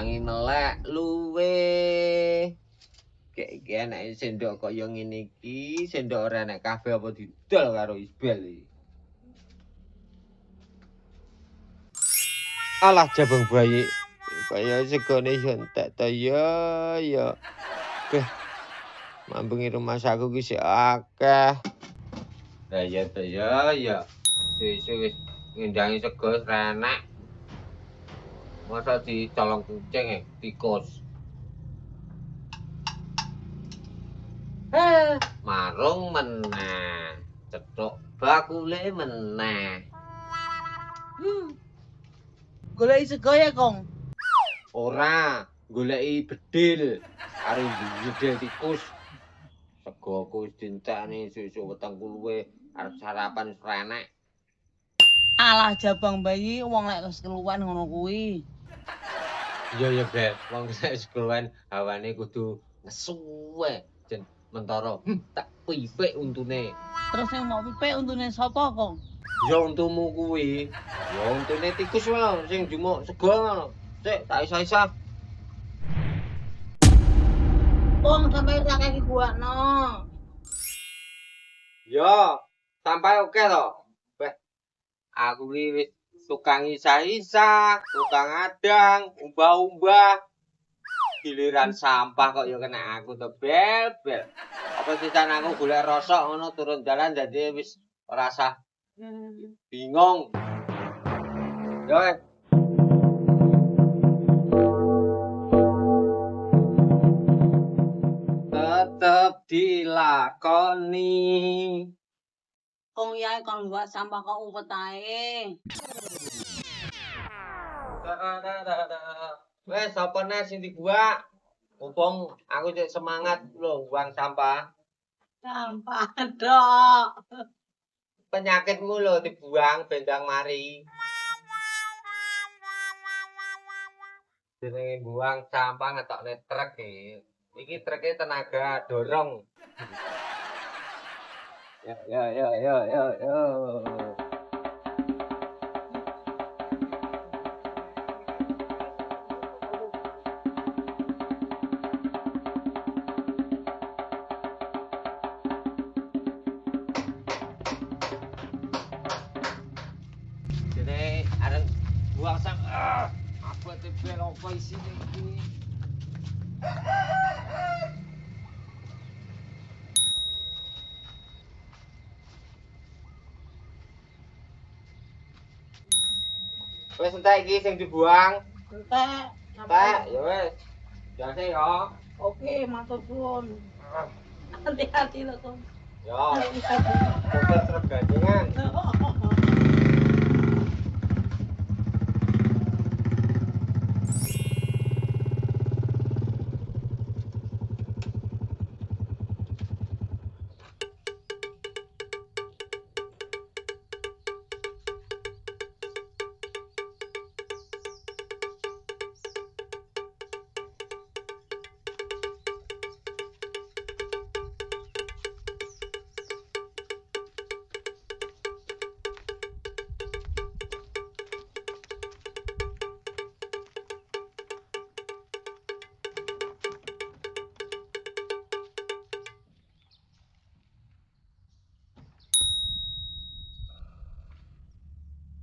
ngendangi melek luwe. Kayak enake sendok kaya ngene iki, sendok ora enek kabeh apa didol karo Isbel iki. Alah jabang bayi. Kaya segone yo entek to ya. Beh. Mambengi rumah saku ki sik akeh. Lah ya to ya. Sesuk wis ngendangi sego renek. Masa dicolong kucing tikus. Marung meneh. Cethuk bakule meneh. Goleki sego ya, Kong? Ora, goleki bedil karo bedil tikus. Segoku wis dientekne sesuk weteng luwe arep sarapan renek. Alah jabang bayi wong lek wis keluwan ngono kuwi. Iya Bel, wong wis keluwan hawane kudu nesu wae. Jen mentara tak pipik untune. Terus yang mau pipik untune sapa, Kong? Ya untumu kuwi. Ya untune tikus wae sing jumuk sego ngono. Sik tak isa-isa. Kong sampai tak kaki buakno. Ya, sampai oke to. Beh, aku ki wis tukang isa-isa, tukang adang, umbah-umbah. Giliran sampah kok ya kena aku to, Bel. Apa sisan aku golek rosok ngono turun dalan dadi wis rasa bingung. Yo. Tetep dilakoni. Kong yae kon buat sampah kok umpet ae. Wes sapa neh sing dibuak? Mumpung aku cek semangat lho buang sampah. Sampah dok. Penyakitmu lho dibuang bendang mari. Jenenge buang sampah ngetokne truk iki. Iki truke tenaga dorong. Yo. Jadi areng buang sampah. Apa tebel apa isine iki? Wes entek iki sing dibuang. Entek. Entek, ya wes. Jase ya. Oke, matur suwun. Hati-hati lho, Kong. Ya. Mobil truk gandengan.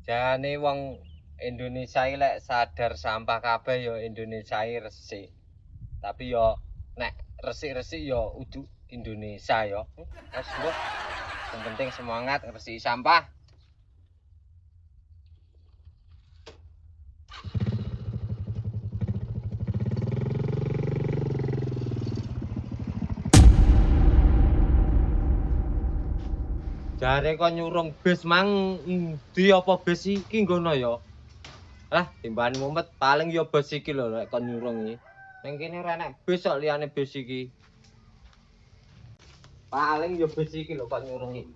Jane wong Indonesia iki lek sadar sampah kabeh ya Indonesia iki resik. Tapi ya nek resik-resik ya udu Indonesia ya. Wes mbok. Yang penting semangat resiki sampah. Jare kok nyurung bis mang endi apa bis iki nggono ya? Lah, timbane mumet paling ya bis iki lho lek kon nyurung iki. Ning kene ora enek bis kok liyane bis iki. Paling ya bis iki lho kok nyurung iki.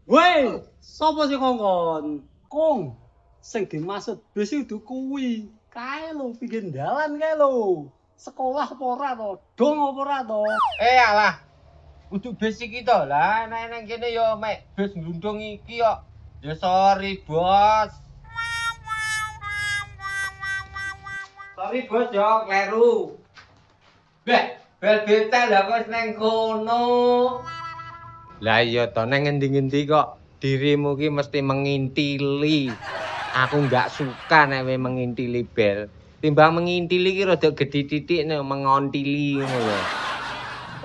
Woi, sapa sing ngongkon? Kong, sing dimaksud bis itu kuwi. Kae lho pinggir dalan kae lho. Sekolah apa ora to? Dong apa ora to? Alah. Kudu bis iki to. Lah nek nang kene ya mek bis glundung iki kok. Ya sorry, Bos. sorry bos yo kleru. Bel betel lah kok neng kono. Lah iya to neng ngendi-ngendi kok dirimu ki mesti mengintili. Aku nggak suka nek we mengintili bel. Timbang mengintili ki rada gedhi titik nek mengontili ngono lho.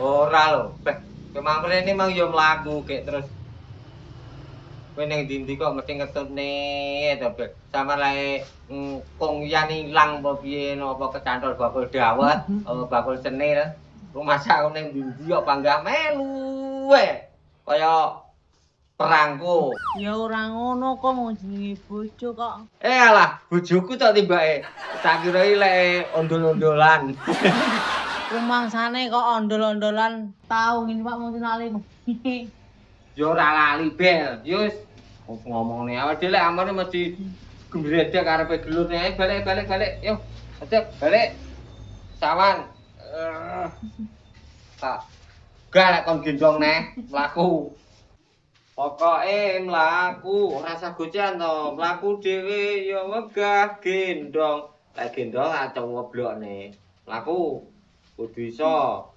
Ora lho, kemang rene mang yo mlaku gek terus. Kowe ning ndi kok mesti ngetutne to, Bel. Sama lae kong yan ilang apa piye apa kecantol bakul dawet, bakul cenil. Rumah sak ning ndi kok panggah melu wae. Kaya perangku. Ya ora ngono kok mau jenenge bojo kok. Alah, bojoku tok timbake. Tak kira lek ondol-ondolan. Rumangsane kok ondol-ondolan tau ngene Pak mau nali. Yo ora lali bel. Yo wis ngomongne awake dhewe lek amane mesti gembredek karepe gelurne. Balik. Yo, ajak balik. Sawan. Tak galak kon gendong neh, mlaku. Pokoke mlaku, ora usah gocean to. Mlaku dhewe ya wegah gendong. Lek gendong acung ngeblokne. Mlaku kudu iso.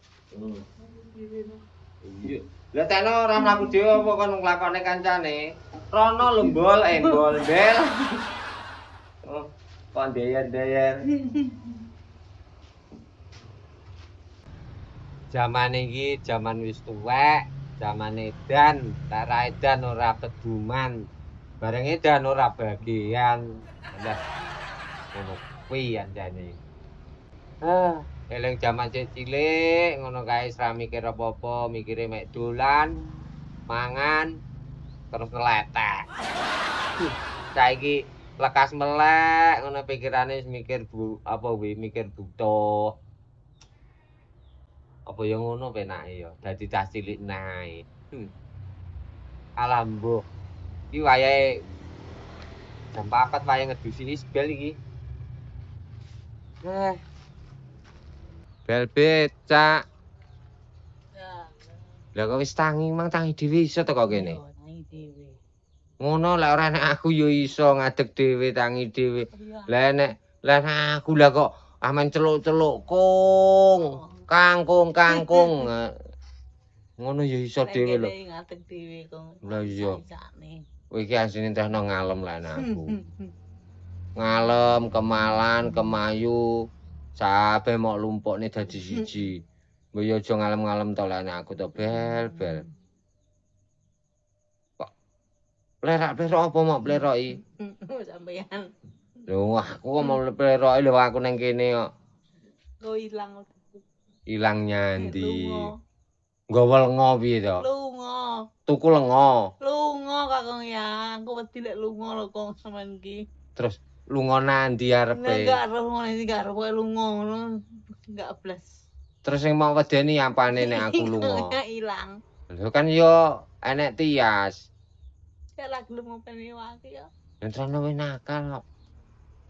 Iya. Lah tekno ora mlaku dhewe apa kon nglakone kancane. Rono lembol embol bel. Oh, kon deyer-deyer. Zaman iki zaman wis tuwek, zaman edan, lara edan ora keduman. Bareng edan ora bagian. Lah ngono kuwi anjane. Eling jaman cilik ngono kae ora mikir apa-apa, mikire mek dolan, mangan, terus ngeletek. Saiki lekas melek ngono pikirane mikir mikir butuh. Apa ya ngono penake ya, dadi cah cilik nae. Alah mbuh. Iki wayahe jam 4 wayahe ngedusi isbel iki. Bel becak. Ya. Lah kok wis tangi mang tangi dhewe iso teko kene. Tangi dhewe. Ngono lek ora nek aku ya iso ngadeg dhewe tangi dhewe. Lah nek aku lah kok amen celuk-celuk kangkung. Ngono ya iso dhewe lho. Ngadeg dhewe kok. Lah iya. Kowe iki asline entehno ngalem lah aku. Ngalem, kemalan, kemayu, sabe mok lumpukne dadi siji. Mbok ya aja ngalem-ngalem to lek aku to bel. Kok plerak-plerak apa mok pleroki? Sampeyan. Lho aku kok mau pleroki lho aku nang kene kok. Kok ilang. Ilang nyandi. Lunga. Nggawa lenga piye to? Lunga. Tuku lenga. Lunga Kakang ya. Aku wedi lek lunga lho kok sampean iki. Terus lunga nandi arepe? Enggak arep ngono iki gak arep koyo lunga ngono. Enggak blas. Terus sing mau wedeni apane nek aku lunga? Ilang. Lho kan yo enek tias. Ya lak gelem ngopeni wae ya. Entrane wis nakal kok.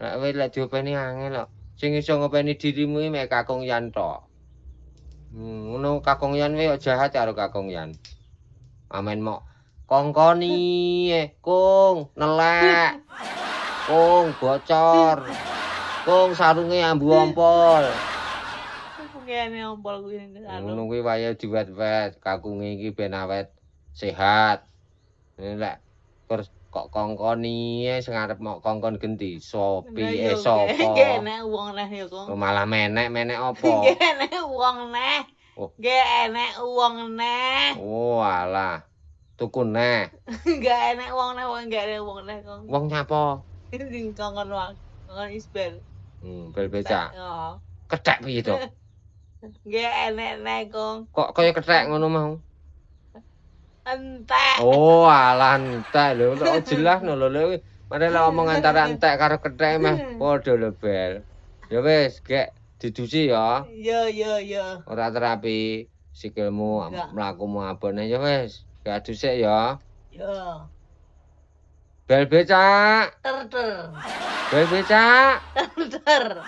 Lek diopeni angel kok. Sing iso ngopeni dirimu iki mek Kakung Yan tok. Ngono Kakung Yan wae jahat karo Kakung Yan. Amen mok kongkoni Kung nelek. Kung bocor. Kung sarunge ambu ompol. Kene ompol kuwi Ngono kuwi wae diwet-wet kakunge iki ben awet sehat. Lek terus kok kongkoni sing arep mok kongkon genti sopi sapa? Nggih enek wong neh ya kok. Malah menek apa? Nggih enek wong neh. Nggih enek wong neh. Oh alah. Tuku neh. Nggak enek wong neh, nggak enek wong neh kok. Wong nyapa? Sing kongkon wae. Kongkon isbel. Bel becak. Heeh. Kethek piye to? Nggih enek neh kok. Kok kaya kethek ngono mau? Entek. Oh, alah entek lho, kok jelas lho lho. Mare lek omong antara entek karo kethek meh padha lho, Bel. Ya wis, gek didusi ya. Iya. Ora terapi sikilmu mlakumu abone ya wis. Gak adusik ya. Iya. Bel becak. Ter. Bel becak. Ter.